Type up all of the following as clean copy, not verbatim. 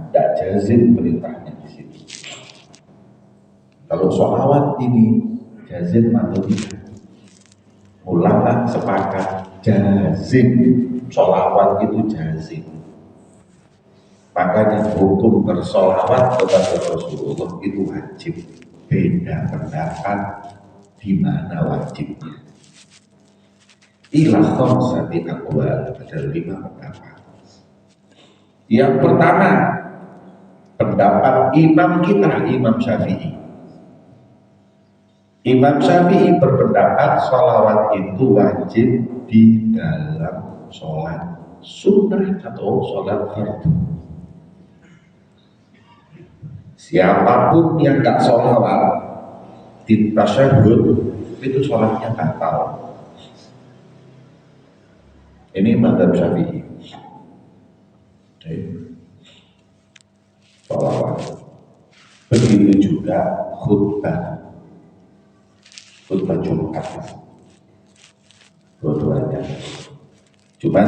tidak jazim perintahnya di situ. Kalau sholawat ini jazim atau tidak? Ulama sepakat jazim, sholawat itu jazim. Makanya hukum bersolawat kepada Rasulullah itu wajib. Beda pendapat di mana wajibnya. Ilah khamsati aqwal, ada 5 pendapat. Yang pertama, pendapat imam kita, Imam Syafi'i. Imam Syafi'i berpendapat sholawat itu wajib di dalam sholat sunnah atau sholat fardu. Siapapun yang gak sholawat di tasyahud itu sholatnya batal. Ini mazhab Syafi'i. Sholawat. Begitu juga khutbah Jumat. Dua-duanya. Cuman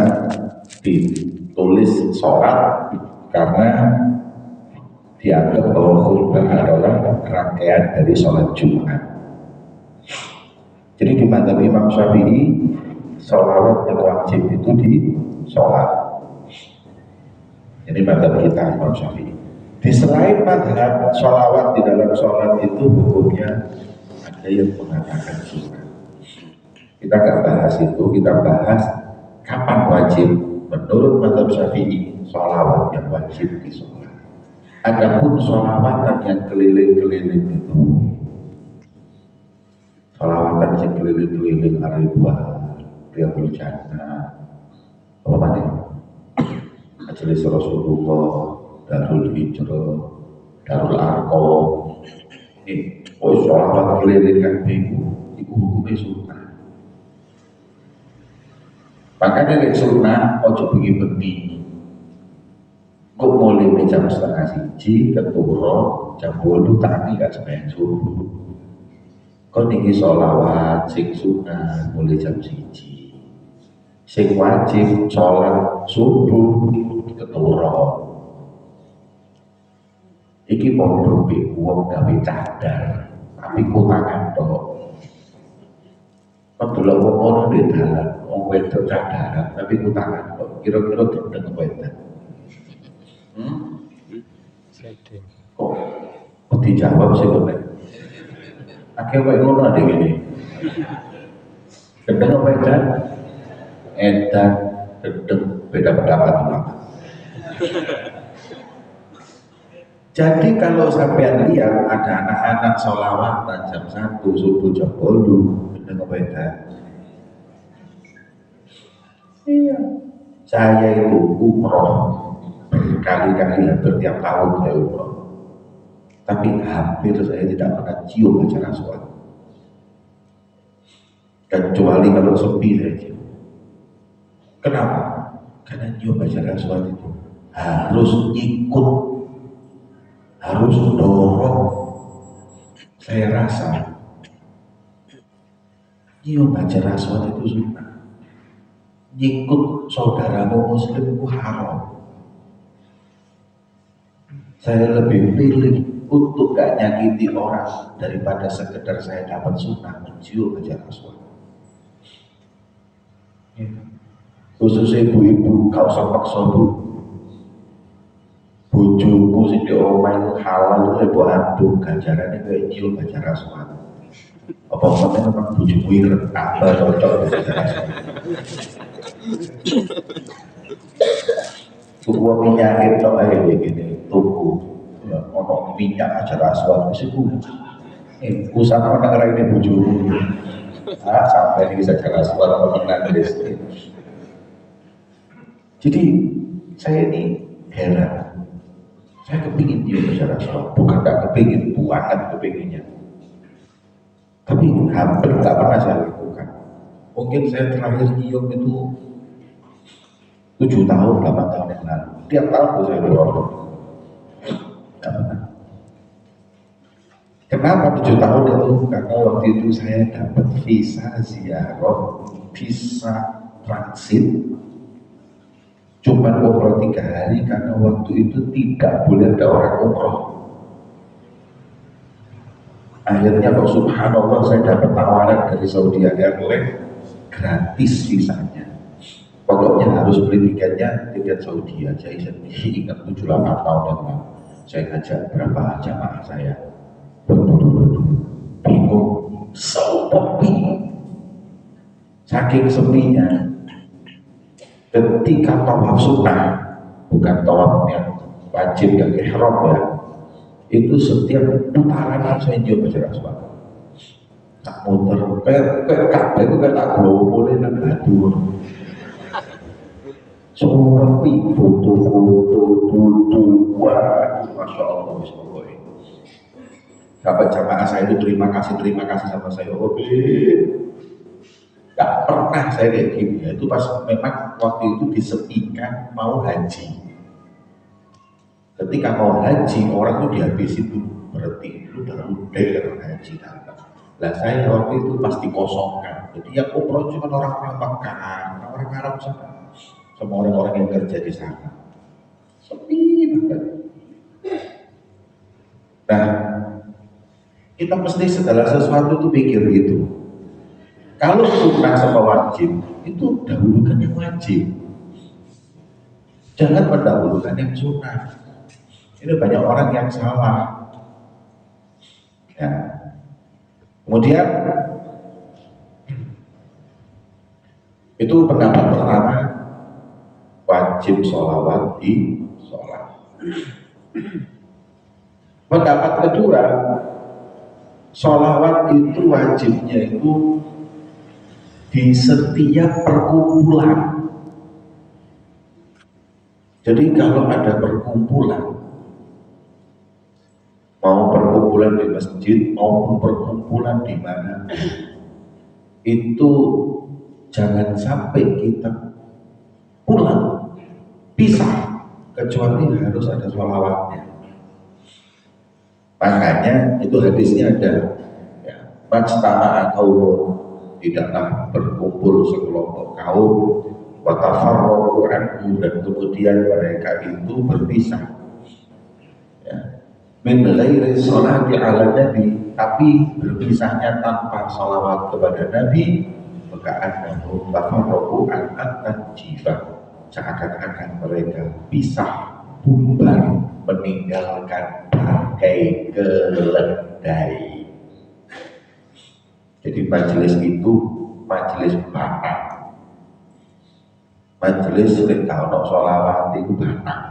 ditulis sholat karena dianggap bahwa khutbah adalah rangkaian dari sholat Jumat. Jadi di mazhab Imam Syafi'i sholawat yang wajib itu di sholat. Ini mazhab kita Imam Syafi'i. Di selain mazhab sholawat di dalam sholat itu hukumnya ada yang mengatakan sunnah. Kita nggak bahas itu, kita bahas kapan wajib. Menurut mazhab Syafi'i sholawat yang wajib di sholat. Adapun sholawatan yang keliling-keliling itu, sholawatan yang keliling-keliling Ar-Ridwan, Riyadhul Jannah, apa mana? Majelis Rasulullah, Darul Hijrah, Darul Arqam. Ini, sholawat keliling kan bingung, itu hukumnya sunnah. Makanya dari sunnah, ojo bengi-bengi. Kok mulai jam 1:30 keturu jam 8 tapi gak sembahyang subuh. Kok niki sholawat sing sunah mulai jam 1. Sing wajib sholat subuh keturu. Iki podo be wong gawe cadar tapi kutangan tok. Kok delok wong ono di dalan wong wedok cadaran tapi kutangan tok. Kira-kira dendeng wedok. Kok dijawab sih bener? Akhirnya kayak ngono ada gini. Gendeng apa edan? Edan, gendeng, beda pendapat ulama. Jadi kalau sampean lihat ada anak-anak sholawatan jam 1 subuh jam 8, gendeng apa edan? Iya. Saya itu umroh berkali-kali hampir tiap tahun saya umroh. Tapi hampir saya tidak pernah cium acara sholat. Kecuali kalau sepi saja. Kenapa? Karena cium acara sholat itu harus ikut, harus dorong. Saya rasa cium acara sholat itu sunnah. Ikut saudaramu muslim itu haram. Saya lebih pilih untuk gak nyakiti orang daripada sekedar saya dapat sunnah mencium acara sholat. Khususnya ibu-ibu kau sempat sobu bojomu sing di omah itu halal itu ibu aduk ganjarannya kayak cium acara sholat. Apa maksudnya memang bojomu ireng apa cocok acara sholat. Sebuah minyak itu kayak gini tuku ono minyak acara sholat itu usah negara ini bojomu sampai ini bisa acara sholat menang desa. Jadi saya ini heran, saya kepingin dia acara sholat, bukan tak kepingin, banget kepinginnya. Tapi hampir tak pernah saya lakukan. Mungkin saya terakhir nyium itu 7 tahun, 8 tahun yang lalu. Tiap tahun saya berorok. Kenapa 7 tahun itu? Karena waktu itu saya dapat visa ziarah, visa transit Cuman umroh 3 hari karena waktu itu tidak boleh ada orang umroh. Akhirnya kok subhanallah saya dapat tawaran dari Saudi Airlines gratis visanya. Pokoknya harus beli tiket Saudi aja. Saya ingat 7-8 tahun yang lalu. Saya ngajak berapa jamaah saya. Bingung, sepi. Saking sepinya, ketika tawaf sunnah, bukan tawaf yang wajib yang ihram ya, itu setiap putaran saya nyium jarak suara. Tak muter, kayak kabel itu kayak tak bawa boleh nang batu. Seperti foto-foto, wah, masya Allah, bismillah. Sahabat jamaah saya itu terima kasih sama saya. Oh, gak pernah saya kayak gini. Itu pas memang waktu itu disepikan mau haji. Ketika mau haji, orang itu dihabisin dulu, berarti lu baru dari haji datang. Lah saya waktu itu pasti kosongkan. Jadi yang umroh cuma orang-orang Mekah, orang Arab sama orang-orang yang kerja di sana. Sepi banget. Nah, kita mesti segala sesuatu itu pikir gitu. Kalau sunnah sama wajib, itu dahulukan yang wajib. Jangan mendahulukan yang sunnah. Ini banyak orang yang salah. Ya. Kemudian itu pendapat pertama, wajib sholawat di sholat. Pendapat kedua, sholawat itu wajibnya itu di setiap perkumpulan. Jadi kalau ada perkumpulan, mau perkumpulan di masjid maupun perkumpulan di mana, itu jangan sampai kita pulang pisah kecuali harus ada sholawatnya. Makanya itu hadisnya ada, ya, majtama'a qaumun, tidaklah berkumpul sekelompok kaum, wa tafarraqu anhu, dan kemudian mereka itu berpisah. Ya. Min ghairi sholati ala nabi, tapi berpisahnya tanpa sholawat kepada Nabi, maka annahum tafarraqu an at-tajifah, seakan-akan mereka pisah, bubar, meninggalkan bangkai keledai. Jadi majelis itu majelis batang. Majelis sing tau ono sholawat itu batang.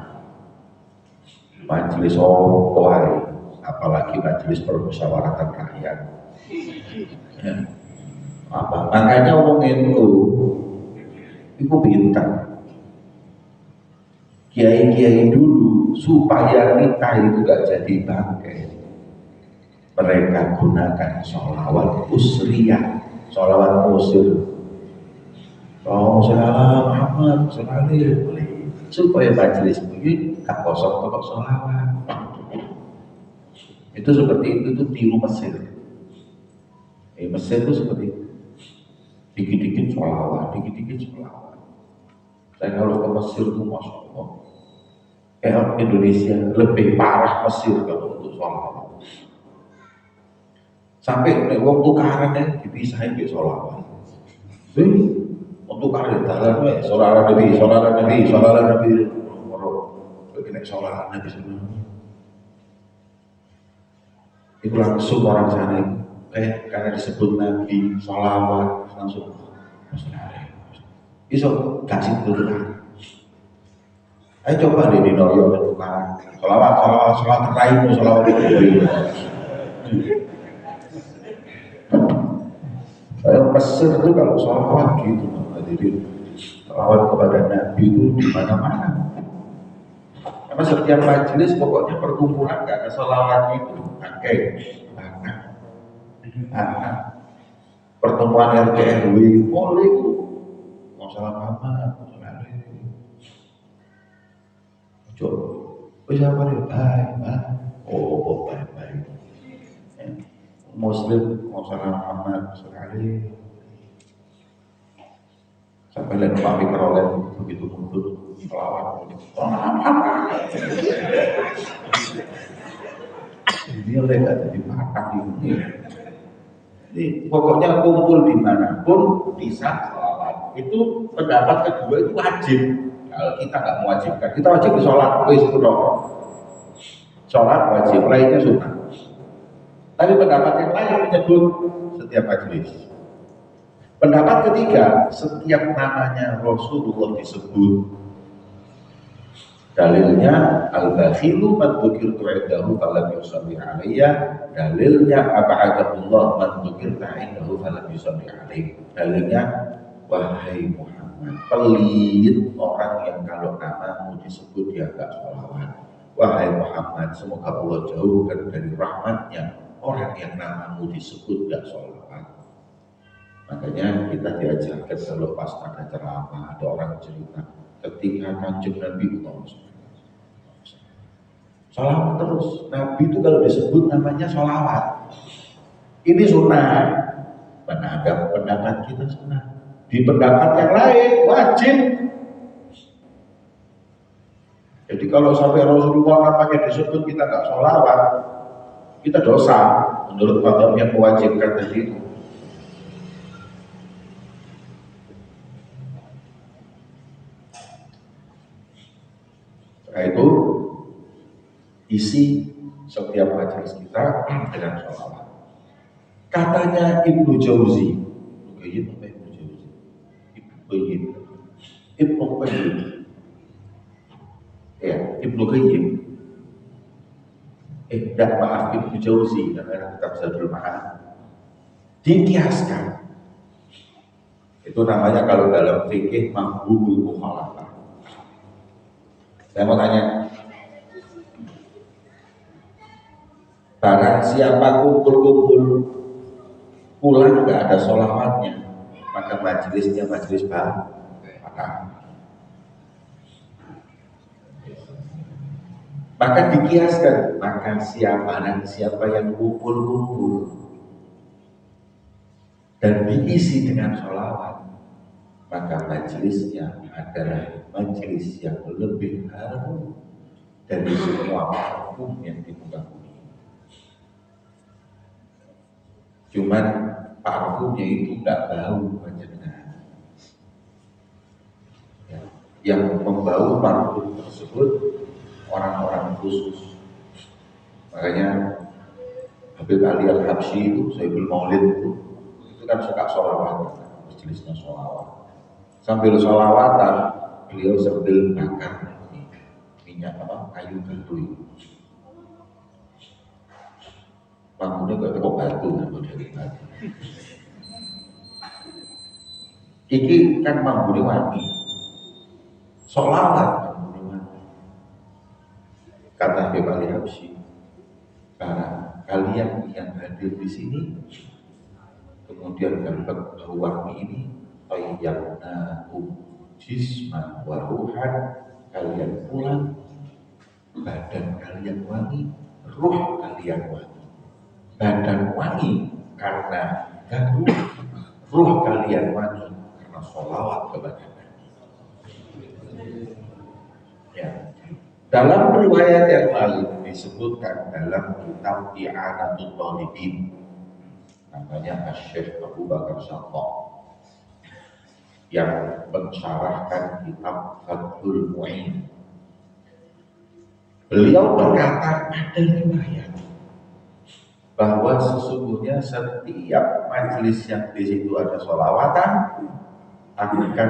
Majelis opo, apalagi majelis permusyawaratan rakyat. Ya. Apa? Makanya wong itu bintang. Kiai-kiai dulu supaya kita itu gak jadi bangkai, mereka gunakan sholawat usriyah, sholawat usir. Oh, sholawat Muhammad sholawat, supaya majelis begini gak kosong toko sholawat. Itu seperti itu tiru Mesir. Mesir itu seperti itu. Dikit-dikit sholawat, dikit-dikit sholawat. Saya kalau ke Mesir itu masya Allah, Indonesia lebih parah Mesir kalau untuk sholawat. Sampai wong tukaran dipisahin ke sholawat. Untuk karir dalan sholawat Nabi, sholawat Nabi, sholawat Nabi. Begini sholawat Nabi sebenarnya. Itu langsung orang sana karena disebut Nabi, sholawat langsung. Iso kasih turunan. Ayo coba di Noyo dan tukaran. Sholawat teraimu, sholawat itu. Saya Mesir itu kalau sholawat gitu, hadirin, sholawat kepada Nabi itu di mana-mana. Karena setiap majelis pokoknya perkumpulan gak ada sholawat itu, oke, pertemuan RT RW boleh itu, mau salah apa, bisa apa nih? Baik. Oh, baik. Muslim mau salah Muhammad sekali. Sampai lihat Pak Mikrolet begitu mundur. selawat. Dia mereka jadi patah ini. Jadi pokoknya kumpul dimanapun bisa selawat. Itu pendapat kedua itu wajib. Kalau kita nggak mewajibkan, kita wajib di sholat. Wis itu dong. Sholat wajib, lainnya sunnah. Tapi pendapat yang lain menyebut setiap majelis. Pendapat ketiga, setiap namanya Rasulullah disebut. Dalilnya al-bakhilu man dzukirtu 'indahu falam yusalli 'alayya. Dalilnya ab'adahullah man dzukirtu 'indahu falam yusalli 'alayhi. Dalilnya wahai Muhammad, pelit orang yang kalau namamu disebut dia enggak sholawat. Wahai Muhammad, semoga Allah jauhkan dari rahmatnya orang yang namamu disebut enggak sholawat. Makanya kita diajarkan kalau pas ada ceramah, ada orang cerita ketika Kanjeng Nabi sholawat terus. Nabi itu kalau disebut namanya sholawat. Ini sunnah. Pendapat kita sunnah. Di pendapat yang lain wajib. Jadi kalau sampai Rasulullah namanya disebut kita nggak sholawat, kita dosa menurut mazhab yang mewajibkan tadi itu. Setelah itu isi setiap majelis kita dengan sholawat. Katanya Ibnu Jauzi, Ibnu Qayyim. Ibnu Jauzi dalam kitab Zadul Ma'ad dikiaskan. Itu namanya kalau dalam fikih mafhumul mukhalafah. Saya mau tanya, barang siapa kumpul-kumpul pulang nggak ada sholawatnya, maka majelisnya majelis batal. Maka dikiaskan, maka siapa yang kumpul-kumpul dan diisi dengan sholawat, maka majelisnya adalah majelis yang lebih harum dari semua parfum yang di muka bumi. Cuman parfumnya itu tidak bau panjenengan. Yang membau parfum tersebut orang-orang khusus. Makanya Habib Ali Al-Habsyi itu Sayyidul Maulid itu kan suka sholawat, majelisnya sholawat. Sambil sholawatan beliau sambil bakar minyak kayu gandul. Lampunya gak tepuk batu dari tadi. Iki kan mambune wangi. Sholawat mambune wangi. Kata Habib Ali Habsyi, para kalian yang hadir di sini kemudian dapat bau wangi ini, tayyabnakum jisman wa ruhan, kalian pulang badan kalian wangi, ruh kalian wangi. Badan wangi karena ganggu, ruh kalian wangi karena sholawat kepada Nabi. Ya. Dalam riwayat yang lain disebutkan dalam kitab I'anatul Talibin, namanya Syekh Abu Bakar Syaqq, yang mensyarahkan kitab Fathul Mu'in. Beliau berkata ada riwayat bahwa sesungguhnya setiap majelis yang di situ ada sholawatan akan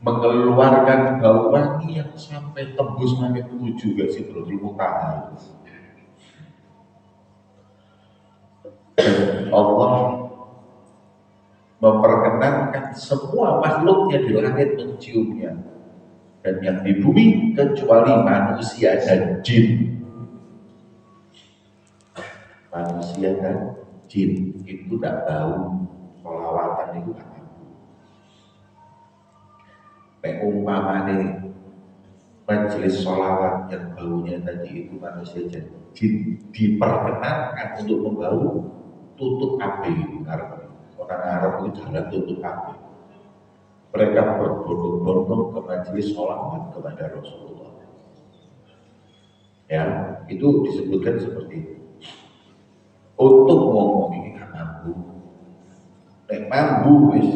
mengeluarkan bau wangi yang sampai tembus langit 7 ke Sidratul Muntaha. Allah memperkenankan semua makhluknya di langit menciumnya, dan yang di bumi kecuali manusia dan jin. Manusia dan jin itu tidak bau, sholawatan itu tidak bau. Umpamanya majelis sholawat yang baunya tadi itu manusia dan jin diperkenankan untuk membau, tutup kabeh. Orang Arab itu jalan tutup kabeh. mereka berbondong-bondong ke majelis sholawat kepada Rasulullah. Ya, itu disebutkan seperti itu. Untuk ngomong ini kan mampu, wis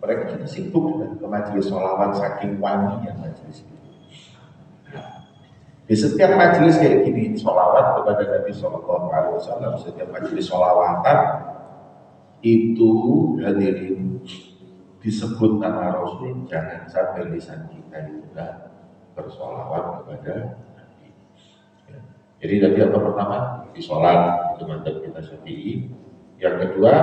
mereka sudah sibuk dengan ke majelis sholawat saking wanginya majelis itu. Di setiap majelis kayak gini, sholawat kepada Nabi Sallallahu Alaihi Wasallam, setiap majelis sholawatan itu hadirin disebut nama Rasul, jangan sampai lisan kita itu bersolawat kepada Nabi. Ya. Jadi tadi apa pertama? Di sholat, itu mantap kita Syafi'i. Yang kedua,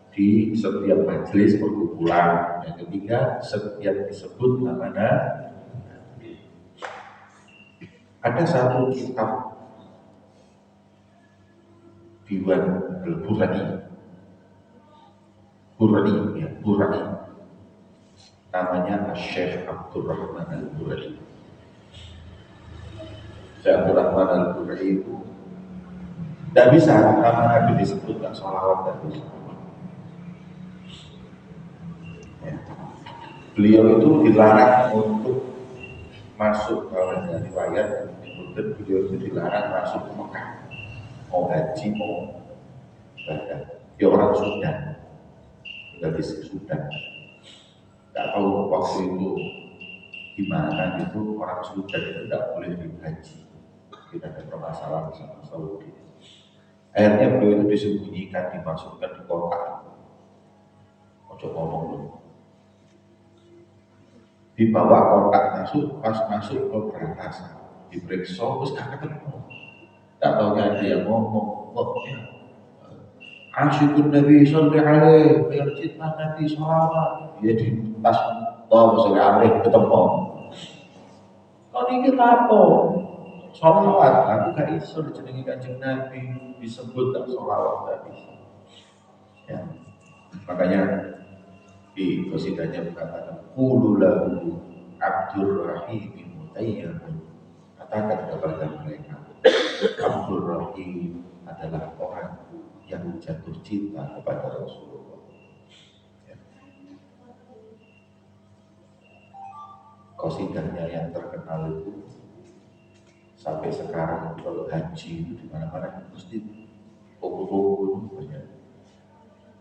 di setiap majelis perkumpulan. Yang ketiga, setiap disebut nama Nabi. Ada satu kitab Diwan Al-Burani, Burani. Namanya Syekh Abdurrahman Al-Burani. Syekh Abdurrahman Al-Burani itu tidak bisa nama Nabi disebutkan sholawat dan bisa. Ya. Beliau itu dilarang untuk masuk kalau dari riwayat yang menyebutkan beliau itu dilarang masuk ke Mekah, mau haji mau ibadah. Dia orang Sudan, tinggal di Sudan. Tidak tahu waktu itu gimana gitu, orang Sudan itu tidak boleh haji. Kita ada permasalahan sama Saudi. Akhirnya beliau itu disembunyikan, dimasukkan di kota. Ojo ngomong dulu. Dibawa kotak masuk, pas masuk ke peratasan, diperiksa, terus gak ketemu. Tak tahu ada yang ngomong, ya. Asyikun Nabi Sallallahu Alaihi Wasallam, cinta Nabi Sallallahu. Dia di tas tahu Sallallahu Alaihi ketemu. Kau ini apa? Salawat, aku gak iso dijenengi Kanjeng Nabi disebut tak salawat gak bisa. Ya, makanya di qasidahnya berkata, qulu lahu Abdur Rahim Mutayyamun. Katakan kepada mereka, Abdur Rahim adalah orang yang jatuh cinta kepada Rasulullah. Ya. Qasidahnya yang terkenal itu sampai sekarang kalau haji itu di mana-mana mesti buku-buku banyak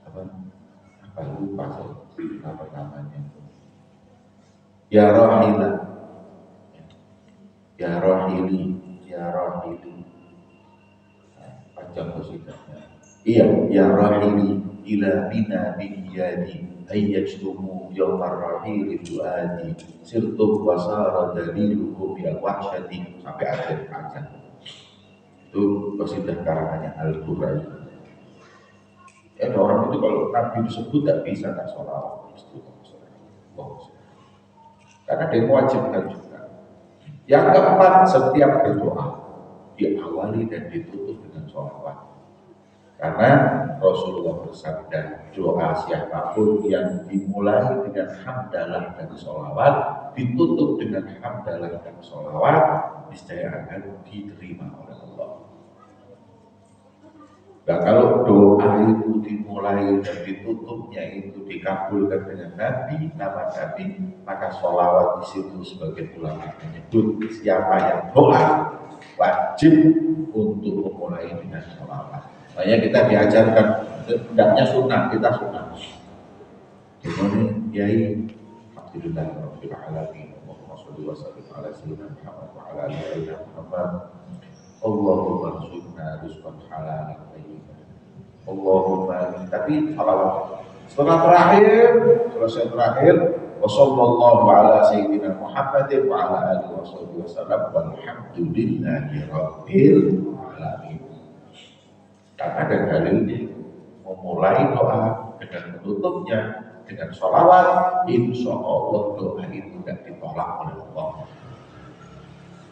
apa lupa saya apa namanya. Ya Rahila, ya Rahili, ya Rahili, panjang qasidahnya. Iya, ya Rahili ila bina biyadi ayyajtumu yawmar rahili fuadi sirtum wasara daliluhu bil wahsyati sampai akhir panjang. Itu qasidah karangannya Al-Burani. Ya, orang itu kalau Nabi disebut tak bisa tak sholawat, karena dia mewajibkan juga. Yang keempat, setiap berdoa diawali dan ditutup dengan sholawat. Karena Rasulullah bersabda, doa siapapun yang dimulai dengan hamdalah dan sholawat, ditutup dengan hamdalah dan sholawat, niscaya akan diterima oleh Allah. Nah, kalau doa itu dimulai dan ditutupnya itu dikabulkan dengan Nabi, nama Nabi, maka sholawat di situ sebagai ulama menyebut siapa yang doa wajib untuk memulai dengan sholawat. Makanya kita diajarkan, hendaknya sunnah, kita sunnah. Kemudian Kiai Alhamdulillah Rabbil Alamin, Allahumma sholli wa sallim ala sayyidina Muhammad wa ala alihi Muhammad. Allahumma rzuqna rizqan halalan thayyiban. Allahumma, tapi salawat. Setelah terakhir, selesai terakhir, wassallallahu ala sayyidina Muhammadin wa ala alihi wasallam walhamdulillahi rabbil alamin. Karena ada dalilnya, memulai doa dengan menutupnya dengan sholawat, insya Allah doa itu tidak ditolak oleh Allah.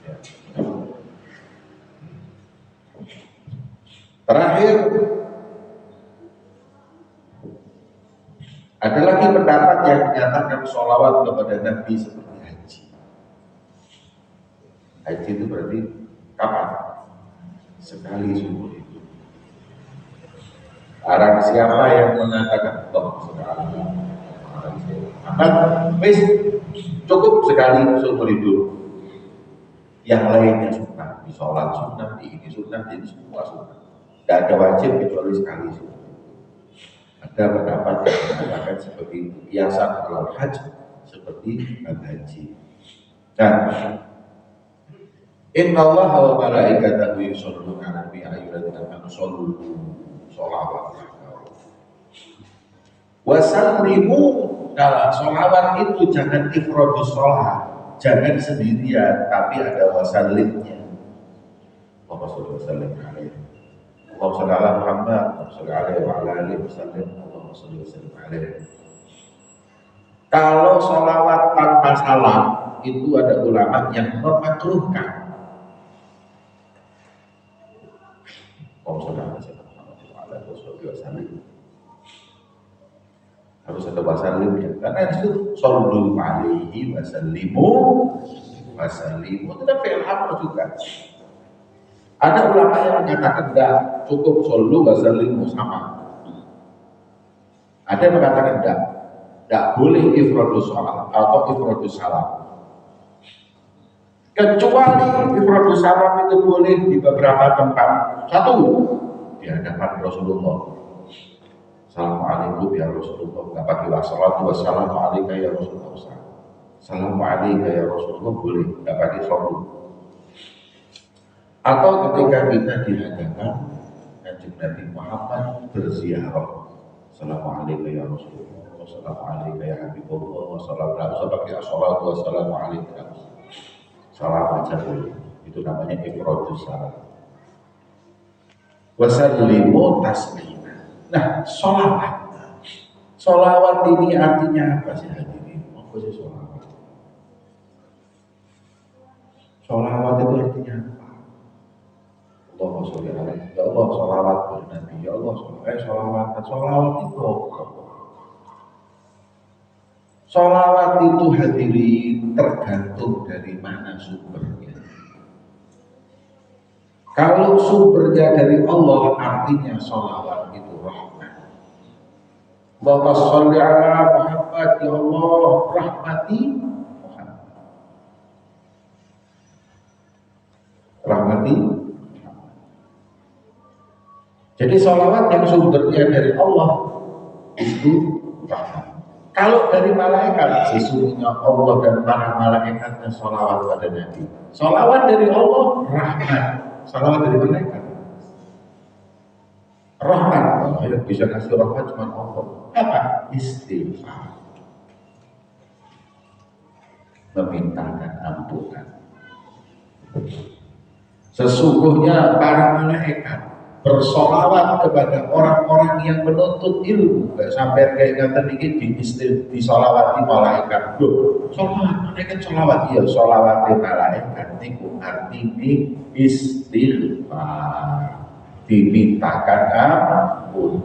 Ya. Terakhir, ada lagi pendapat yang menyatakan sholawat kepada Nabi seperti haji. Haji itu berarti kapan? Sekali seumur hidup. Barang siapa yang mengatakan toh sekarang Muhammad, wis cukup sekali seumur hidup. Yang lainnya sunnah, di sholat sunnah, di ini sunnah, di ini semua sunnah. Tidak ada wajib kecuali sekali sunnah. Ada pendapat yang mengatakan seperti itu, kiasan kalau haji seperti haji. Nah, Inna Allah wa malaikatahu yusholluna 'alan nabi ayyuhalladzina amanu shollu sholawat wa sallimu. Nah, sholawat itu jangan ifradus sholat, jangan sendirian, tapi ada wasallimnya. Allahumma sholli wa sallim alaihi. Allahumma sholli ala Muhammad, Allahumma sholli alaihi wa ala alihi wa sallim. Allahumma sholli wa sallim alaihi. Kalau sholawat tanpa salam itu ada ulama yang memakruhkan. Allahumma sholli ala Muhammad wa ala alihi wa sallim. Harus ada wasallimnya, karena itu shollu alaihi wasallimu itu kan fi'il amr juga. Ada ulama yang mengatakan enggak, cukup shollu wasallimu sama. Ada yang mengatakan enggak boleh ifradus salam atau ifradus salam. Kecuali ifradus salam itu boleh di beberapa tempat. Satu, di hadapan Rasulullah. Assalamualaikum ya Rasulullah, nggak pakai wassalatu wassalamu alaika ya Rasulullah. Assalamu alaika ya Rasulullah boleh, nggak pakai shollu. Atau ketika kita di hadapan Kanjeng Nabi Muhammad berziarah, assalamu alaika ya Rasulullah, assalamu alaika ya Habibullah, wassalamu wassalamu alaika. Salam aja boleh, itu namanya ifradus salam. Wasallimu taslima. Nah, sholawat ini artinya apa sih hadirin? Apa sih sholawat? Sholawat itu artinya apa? Allahumma sholli alaihi. Ya Allah, sholawat kepada Nabi. Ya Allah, sholawat itu apa? Sholawat itu hadirin tergantung dari mana sumbernya. Kalau sumbernya dari Allah, artinya sholawat itu rahmat. Allahumma sholli ala Muhammad, ya Allah rahmati Muhammad. Rahmati Muhammad. Jadi sholawat yang sumbernya dari Allah itu rahmat. Kalau dari malaikat, sesungguhnya Allah dan para malaikatnya sholawat pada Nabi. Sholawat dari Allah rahmat. Sholawat dari malaikat rahmat. Yang bisa kasih rahmat cuma Allah. Apa? Istighfar, memintakan ampunan. Sesungguhnya para malaikat bersolawat kepada orang-orang yang menuntut ilmu. Gak sampai kayak kata dikit disolawati malaikat. Loh, solawat malaikat solawat, iya solawat malaikat niku artinya istighfar, dimintakan ampun.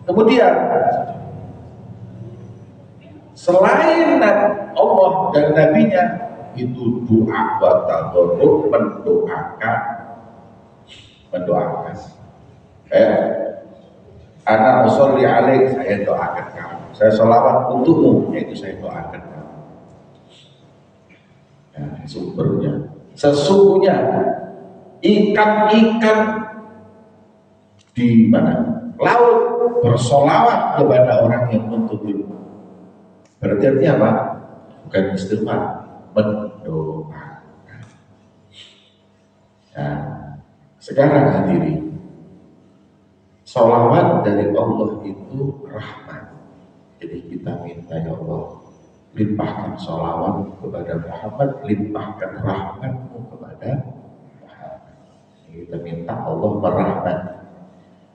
Kemudian selain Allah dan Nabi-Nya itu doa wa tadarruk, mendoakan. Ana usolli alaik, saya doakan kamu. Saya sholawat untukmu, yaitu saya doakan kamu. Nah, sumbernya. Sesungguhnya ikan-ikan di mana? Laut bersolawat kepada orang yang menuntut ilmu. Berarti artinya apa? Bukan istighfar, mendoakan. Nah, sekarang hadirin, sholawat dari Allah itu rahmat. Jadi kita minta ya Allah, limpahkan sholawat kepada Muhammad, limpahkan rahmatmu kepada Muhammad. Kita minta Allah merahmat.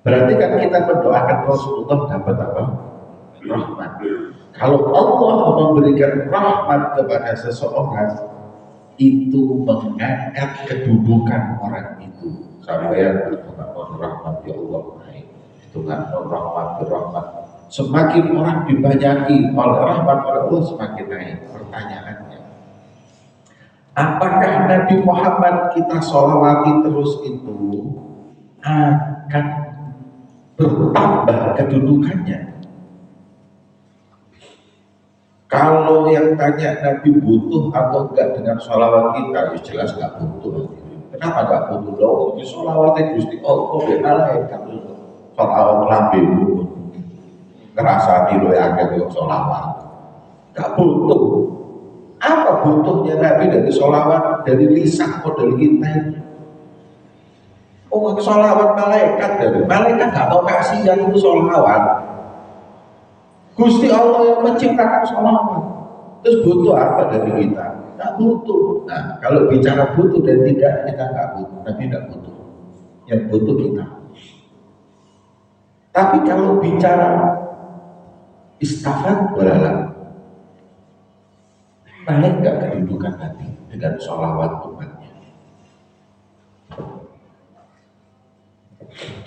Berarti kan kita mendoakan Rasulullah dapat apa? Rahmat. Kalau Allah memberikan rahmat kepada seseorang, itu mengangkat kedudukan orang itu. Sampai yang bertanggung rahmat ya Allah naik. Itu kan rahmat. Semakin orang dibanyaki oleh rahmat oleh Allah, semakin naik. Pertanyaannya, apakah Nabi Muhammad kita sholawati terus itu akan bertambah kedudukannya? Kalau yang tanya Nabi butuh atau enggak dengan sholawat kita, ya jelas nggak butuh. Kenapa nggak butuh? Loh, ini sholawatnya Gusti Allah, ya malaikat sholawat lambemu, ngerasa di lo yang ada sholawat, nggak butuh. Apa butuhnya Nabi dari sholawat, dari lisan model kita ini? Oh, sholawat malaikat, dari malaikat nggak tahu kasihan itu sholawat. Gusti Allah yang menciptakan sholawat. Terus butuh apa dari kita? Nggak butuh. Nah, kalau bicara butuh dan tidak, kita nggak butuh. Nabi nggak butuh. Yang butuh kita. Tapi kalau bicara istafat walalah, naik nggak kedudukan Nabi dengan sholawat umatnya?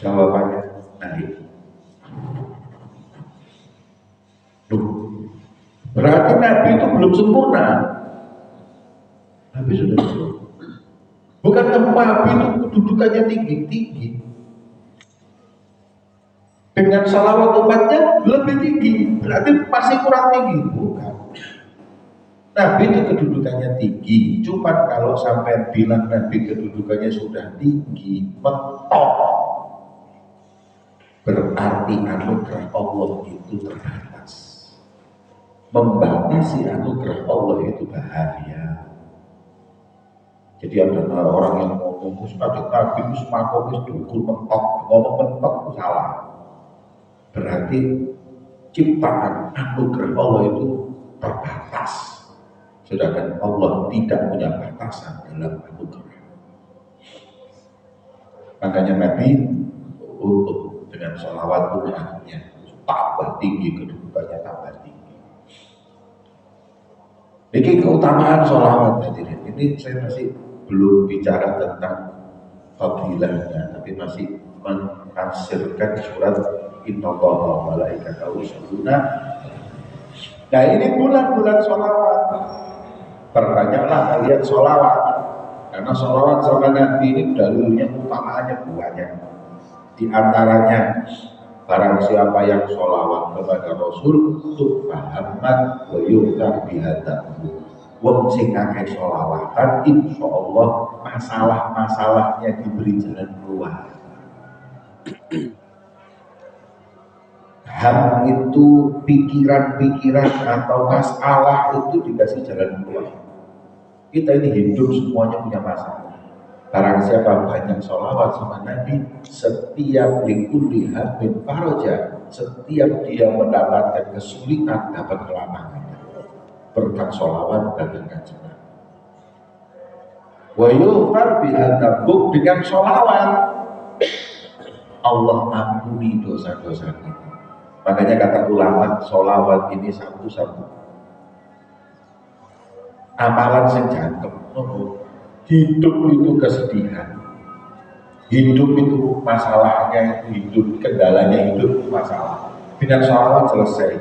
Jawabannya naik. Loh, berarti Nabi itu belum sempurna. Nabi sudah sempurna. Bukan Nabi itu kedudukannya tinggi-tinggi. Dengan salawat umatnya lebih tinggi. Berarti masih kurang tinggi. Bukan. Nabi itu kedudukannya tinggi. Cuma kalau sampai bilang Nabi kedudukannya sudah tinggi, mentok, berarti anugerah Allah itu terbatas. Membatasi anugerah Allah itu bahaya. Jadi ada orang yang ngomong ada Nabi itu semakom itu dukul mentok, ngomong mentok itu salah. Berarti ciptaan anugerah Allah itu terbatas. Sedangkan Allah tidak punya batasan dalam anugerah. Makanya Nabi untuk dengan sholawat umatnya tambah tinggi, kedudukannya tambah tinggi. Ini keutamaan sholawat hadirin. Ini saya masih belum bicara tentang fadilahnya, tapi masih menafsirkan surat Innallaha wa malaikatahu yusholluna. Nah ini bulan-bulan sholawat. Perbanyaklah kalian sholawat, karena sholawat sama Nabi ini dalilnya utamaannya banyak. Di antaranya barang siapa yang sholawat kepada Rasul tufahammat wa yu'tar bihadahu. Wong sing akeh sholawatan insyaallah masalah-masalahnya diberi jalan keluar. Ham itu pikiran-pikiran atau masalah itu dikasih jalan keluar. Kita ini hidup semuanya punya masalah. Barang siapa banyak sholawat sama Nabi, setiap likulli hammin faraja, setiap dia mendapatkan kesulitan dapat kelapangan. Berkat sholawat dan kanjeng Nabi. Wa yughfar bihadzabuk, dengan sholawat Allah ampuni dosa-dosa kita. Makanya kata ulama, sholawat ini satu-satu amalan sejangkep. Hidup itu kesedihan, hidup itu masalahnya, itu hidup, kendalanya hidup itu masalah. Dengan sholawat selesai.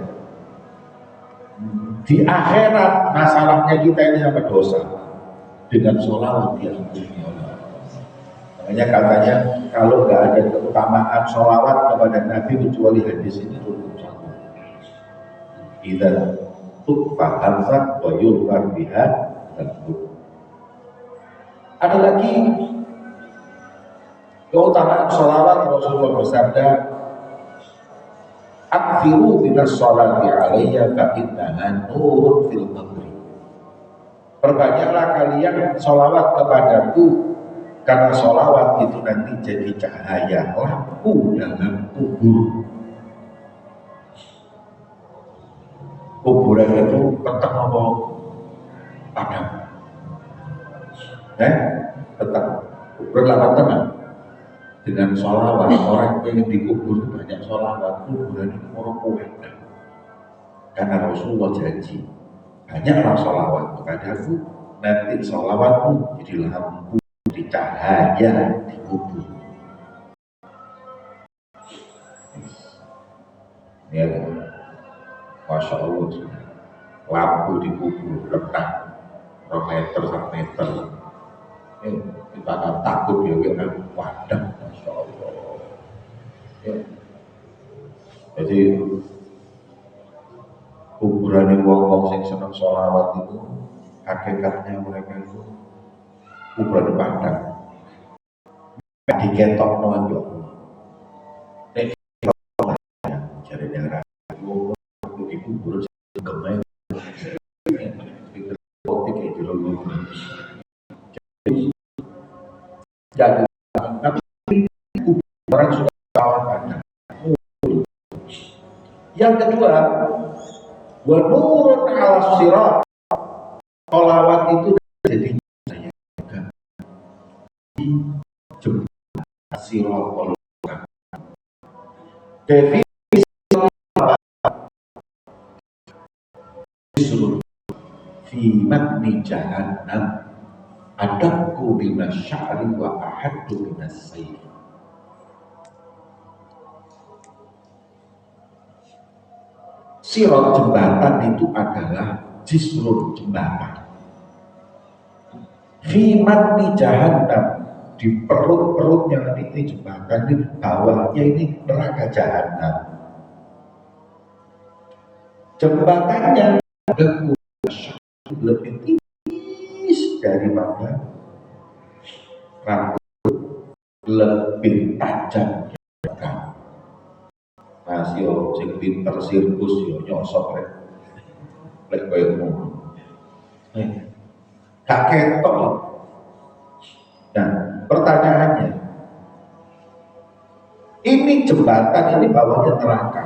Di akhirat masalahnya kita ini apa? Dosa. Dengan sholawat diampuni Allah. Makanya katanya kalau nggak ada keutamaan sholawat kepada Nabi kecuali hadis ini cukup satu. Idza tukfa hamzah wa yulfar biha dan. Ada lagi keutamaan sholawat. Rasulullah bersabda, "Akfiru binas sholati alayya fa innaha nurun fil qabri." Perbanyaklah kalian sholawat kepadaku, karena sholawat itu nanti jadi cahaya lampu dalam kubur. Kuburan itu petang apa padam? Petang. Kuburan lapan tengah. Dengan sholawat, orang yang dikubur itu banyak sholawat, kuburan itu orang kuat. Karena Rasulullah janji, banyaklah sholawat kepadaku, nanti sholawatmu jadi lampu, jadi cahaya di kubur. Ya, Masya Allah, lampu di kubur letak 2 meter 1 meter. Kita akan takut ya, wadah, Masya Allah. Ya. Jadi kuburan wong-wong sing seneng sholawat itu hakikatnya mereka itu kuburan padang diketokno yo nek jare darah wong di kuburan gemeng kopi kayak jero jadi tapi kuburan sudah kawan padang. Yang kedua, wa nurun ala sirat. Sholawat itu jadi saya jembatan sirat. Definisi disuruh fi matni jahannam adakku binas sya'ri wa ahaddu binas sayf. Sirat jembatan itu adalah jisrun jembatan. Fi matni jahannam, di perut-perutnya ini jembatan, di bawahnya ini neraka jahanam. Jembatannya lebih tipis daripada rambut, lebih tajam. Mas yo sing pinter sirkus yo nyosok lek koyo ngono. Gak ketok. Nah, pertanyaannya, ini jembatan ini bawahnya neraka.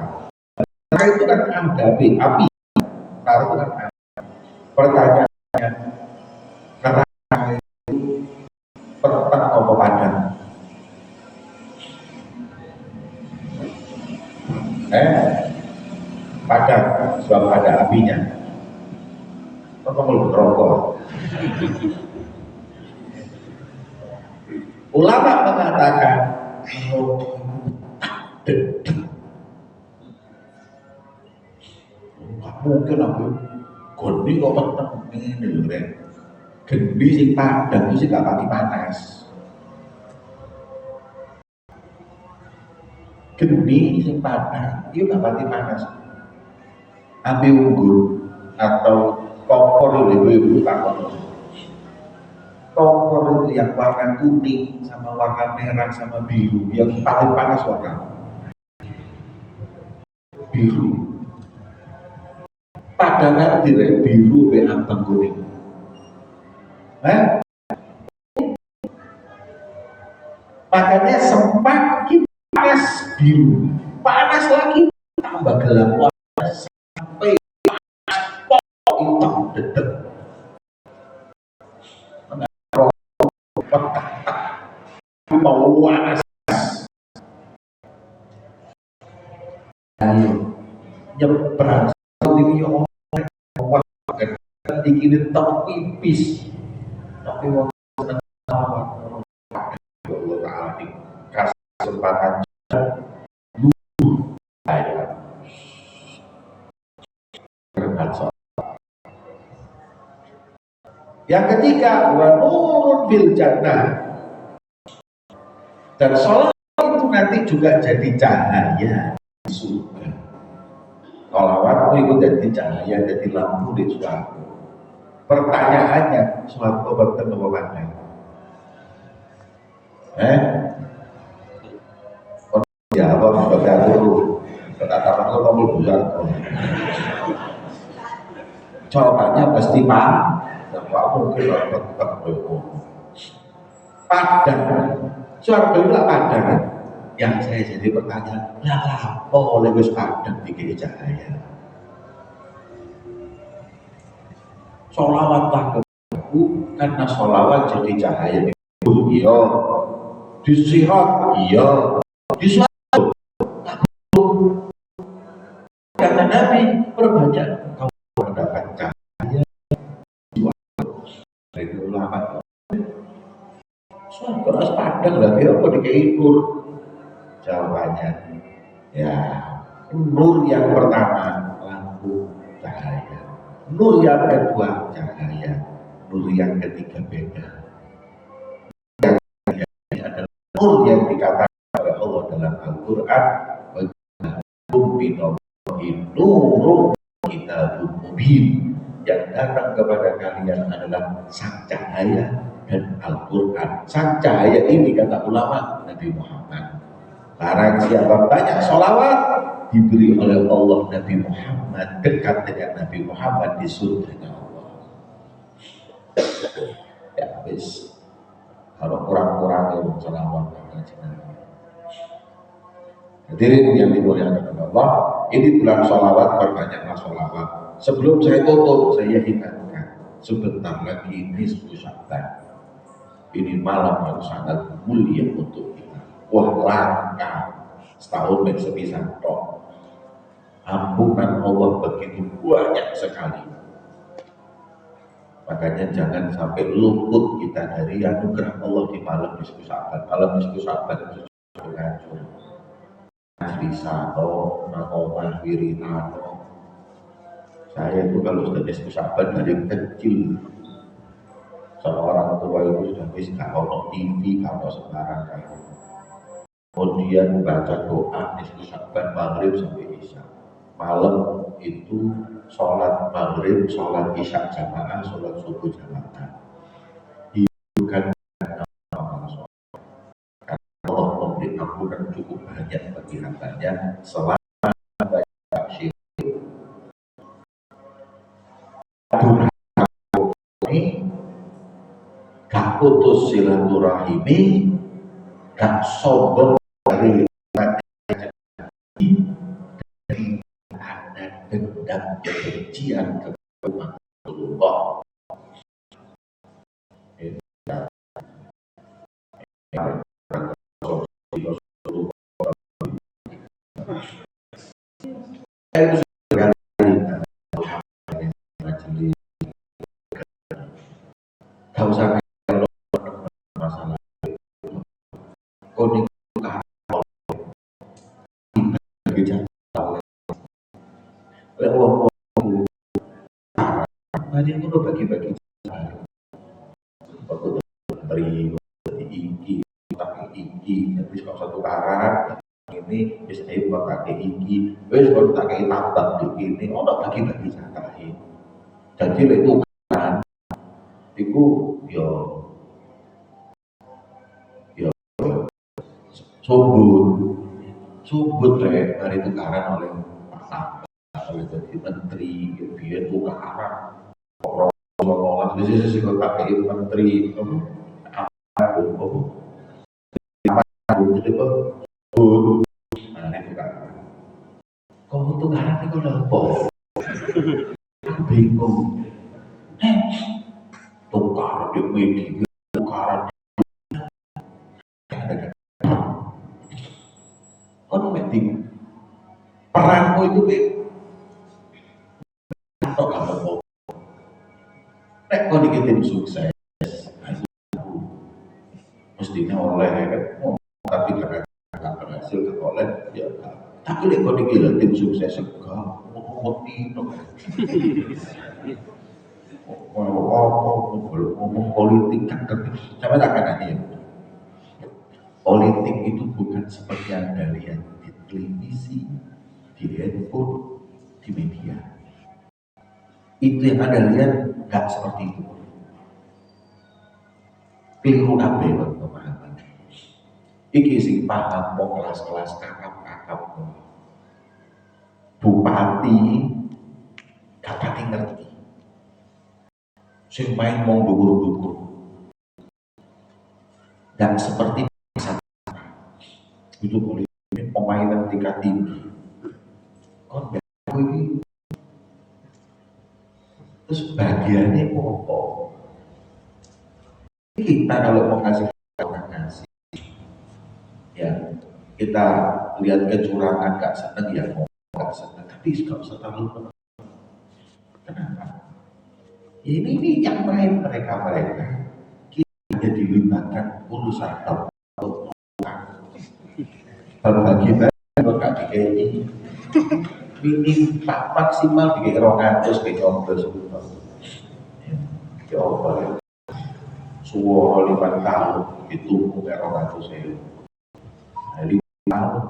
Neraka itu kan api, neraka itu kan api. Pertanyaannya, neraka itu petang apa padang? Padang, sebab ada apinya. Apa mau rokok? Ulama mengatakan mungkin aku gondi kok peteng ini lho rek. Gendi sing padang itu sih gak pati panas. Gendi sing padang itu gak pati panas. Api unggun atau kompor itu takut. Kompor itu yang warna kuning sama warna merah sama biru, yang paling panas warna biru. Padangan tidak biru be abang kuning. Makanya semakin panas biru, panas lagi tambah gelap sampai panas hitam dedek. Mau panas. Ayo nyebrang ini orang dikini tau tipis, tapi waktu Allah Ta'ala dikasih kesempatan yang ketiga, wa nurun fil jannah, dan sholat itu nanti juga jadi cahaya di surga. Sholawat itu jadi cahaya, jadi lampu di surga. Pertanyaannya, sholat obat dan obatnya jawab sebagai guru kata-kata kamu bukan. Jawabannya pasti pak mungkin tetap padang surga itu lah padang. Yang saya jadi pertanyaan, ya apa oleh wis padang bikin cahaya? Sholawat lah kepada karena sholawat jadi cahaya di iya, di sirat iya, di suatu kata Nabi perbanyak kau mendapat cahaya dari ulama. Soal keras padang lagi apa dikei nur? Jawabannya ya nur yang pertama lampu cahaya, nur yang kedua cahaya, nur yang ketiga beda. Yang ini adalah nur yang dikatakan oleh Allah dalam Al-Quran, nurun kitabun mubin. Yang datang kepada kalian adalah sang cahaya dan Al-Quran. Sang cahaya ini kata ulama Nabi Muhammad. Barang siapa banyak sholawat diberi oleh Allah Nabi Muhammad, dekat dengan Nabi Muhammad di surganya Allah. Ya habis. Kalau kurang-kurang yang sholawat hadirin yang dimuliakan Allah, ini bulan sholawat, perbanyaklah sholawat. Sebelum saya tutup, saya ingatkan sebentar lagi nisfu Sya'ban. Ini malam yang sangat mulia untuk kita. Wah langka, setahun dan sepisan toh. Ampunan Allah begitu banyak sekali. Makanya jangan sampai luput kita dari anugerah Allah di malam nisfu Sya'ban. Malam nisfu Sya'ban itu menghancur. Bisa atau nakomah wirinano. Saya itu kalau sudah nisfu Sya'ban dari kecil, sama orang tua itu sudah bisa kalau TV, kalau sekarang kayak kemudian baca doa nisfu Sya'ban maghrib sampai isya. Malam itu sholat maghrib, sholat isya jamaah, sholat subuh jamaah. Bukan Allah memberi ampunan cukup banyak bagi hambanya selama banyak syirik. Ini gak putus silaturahimi, gak sombong dari ada dendam kebencian kepada Allah. Itu gak usah masalah konik hari itu bagi-bagi menteri iki pakai iki habis kalau satu karat ini bisa buat pakai iki wes kalau pakai tambak di ini orang bagi-bagi cakai jadi itu kan itu yo subut hari itu karan oleh Pak Tambak oleh jadi menteri biar buka arah orang bisa sih kalau pakai menteri jadi kok itu kan kau tuh ngarang itu udah aku bingung tukar di media tukar kau meeting peranmu itu atau kamu nek kau dikit tim sukses mestinya oleh tapi karena nggak berhasil ke oleh ya tapi nek kau dikit tim sukses enggak ngerti dong ngomong politik kan coba takkan aja ya politik itu bukan seperti yang Anda lihat di televisi, di handphone, di media. Itu yang Anda lihat nggak seperti itu. Keliru kabeh pemahaman. Iki sing paham mau kelas-kelas kakap-kakap bupati gak pati ngerti. Sing main mau dukur-dukur. Dan seperti itu politik pemainan tingkat tinggi. Kok ini terus bagiannya apa? Kita kalau mau kasih orang kasih, ya kita lihat kecurangan gak seneng ya mau gak seneng, tapi gak usah terlalu. Kenapa? Ini yang main mereka kita dilibatkan urusan berbagi gak dikei minim maksimal dikei 200 ke nyoblos ya apa ya suara 5 tahun itu mungkin 200.000 5 tahun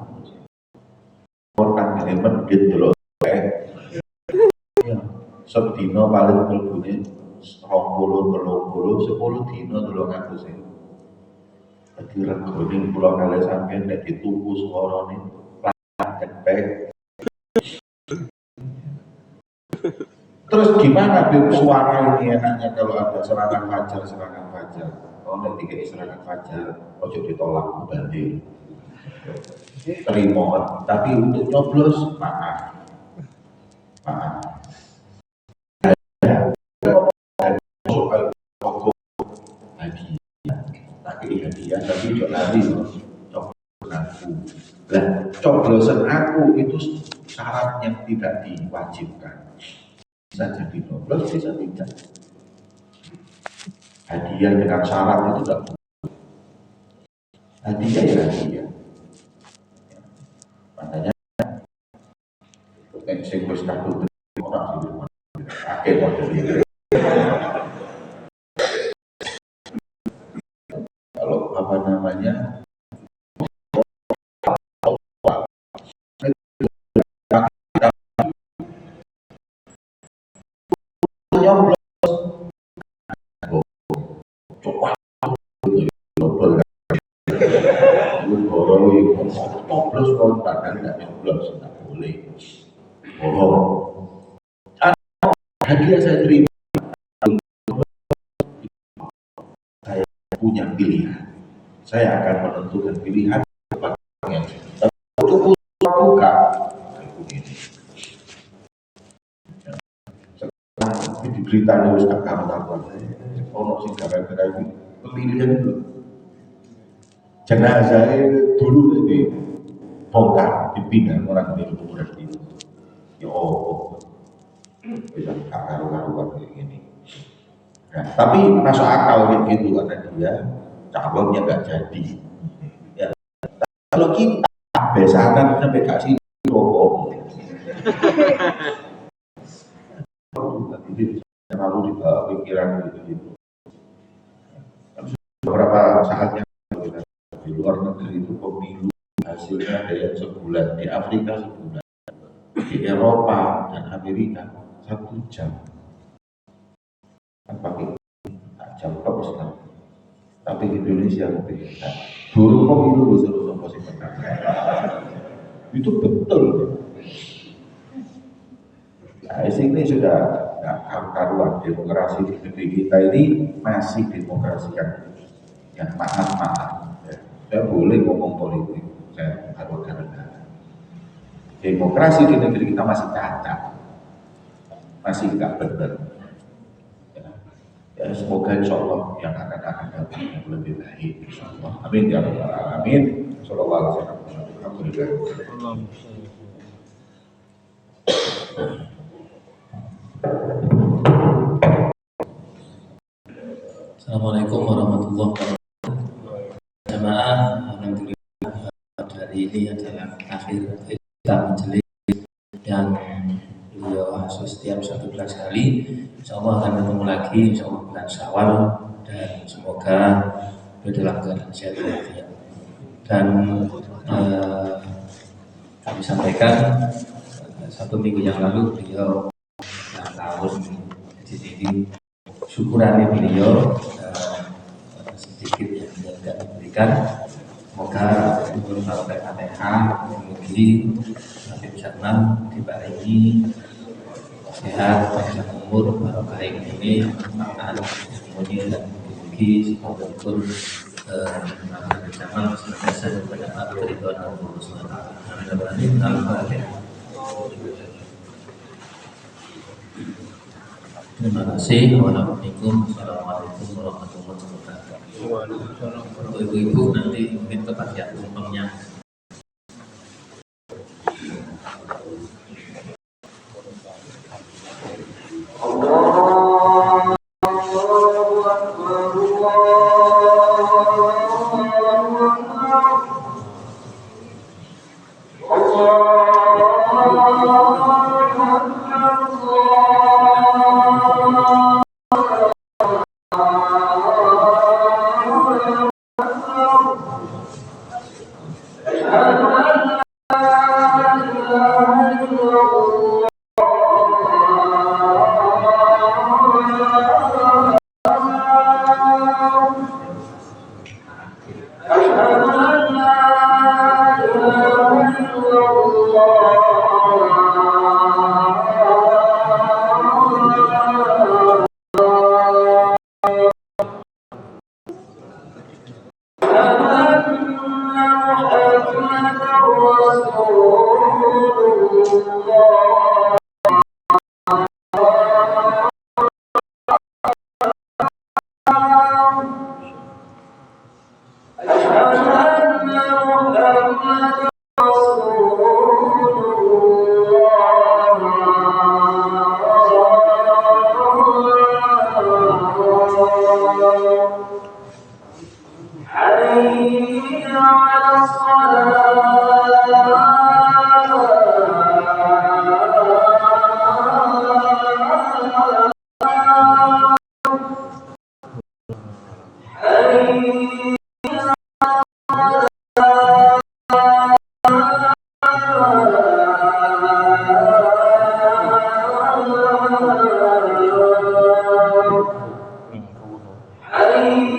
orang yang mendit dulu sedina paling mlebune 20, 30, 10 dina 300.000. Dadi regane kula kalih sampeyan nek dituku swarane lan cepet. Terus gimana Bim suara ini enaknya kalau ada serangan fajar, serangan fajar? Kalau nanti kayak serangan fajar, ojo ditolak bandir. Terima, tapi untuk nyoblos maaf, maaf. Soal pokok hadiah, tapi hadiah tapi jangan lari coblosan aku. Lah, coblosan aku itu syarat yang tidak diwajibkan. Bisa jadi coblos, bisa tidak. Hadiah dengan syarat itu tidak boleh. Hadiah ya hadiah. Makanya nek sing wis kadung ora diterima. Akeh model iki. Kalau apa namanya? Nyoblos coba global bohong itu coblos kalau padahal tidak nyoblos tidak boleh bohong. Hadiah saya terima, saya punya pilihan, saya akan menentukan pilihan yang cukup buka ini. Sekarang di berita harus karuan ono sing gara-gara itu pemilihan itu jenazah dulu di bongkar dipindah orang di kuburan itu. Ya oh, bisa karuan kayak gini. Nah, tapi masuk akal kayak gitu karena dia calonnya nggak jadi. Ya, kalau kita besaran sampai kasih bohong. Jadi terlalu di pikiran gitu. Beberapa saatnya di luar negeri itu pemilu hasilnya ada yang sebulan, di Afrika sebulan, di Eropa dan Amerika 1 jam. Kan pakai jam sekarang. Tapi di Indonesia lebih hebat. Dulu pemilu disuruh sama si menang. Itu betul. Nah, ini sudah nggak karuan. Demokrasi di negeri kita ini masih demokrasi yang maaf. Ya. Saya boleh ngomong politik, saya warga negara. Demokrasi di negeri kita masih cacat, masih nggak benar. Ya, semoga insya Allah yang akan datang yang lebih baik. Insya Allah. Amin ya rabbal alamin. Sallallahu alaihi wasallam. Assalamualaikum warahmatullahi wabarakatuh. Jamaah, alhamdulillah hari ini adalah akhir kita majelis yang beliau setiap 1 bulan sekali. Insya Allah akan ketemu lagi, insya Allah bulan Syawal, dan semoga dalam keadaan sehat walafiat. Dan kami sampaikan 1 minggu yang lalu beliau ulang tahun di sini. Syukurannya beliau sedikit yang tidak diberikan. Semoga guru sampai Fatihah mungkin nanti bisa dibarengi sehat, panjang umur, barokah ini, manfaat semuanya dan mungkin semoga betul bersama senantiasa mendapat keridhaan Allah Subhanahu wa taala. Terima kasih. Wassalamualaikum warahmatullahi wabarakatuh. Ibu-ibu nanti mungkin kebagian tumpengnya. حي على الصلاة حي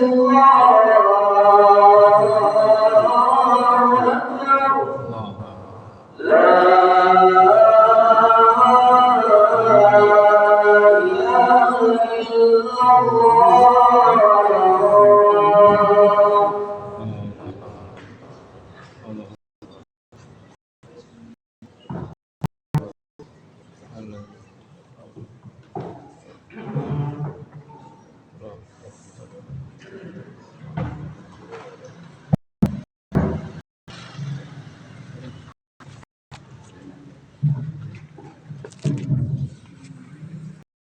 الله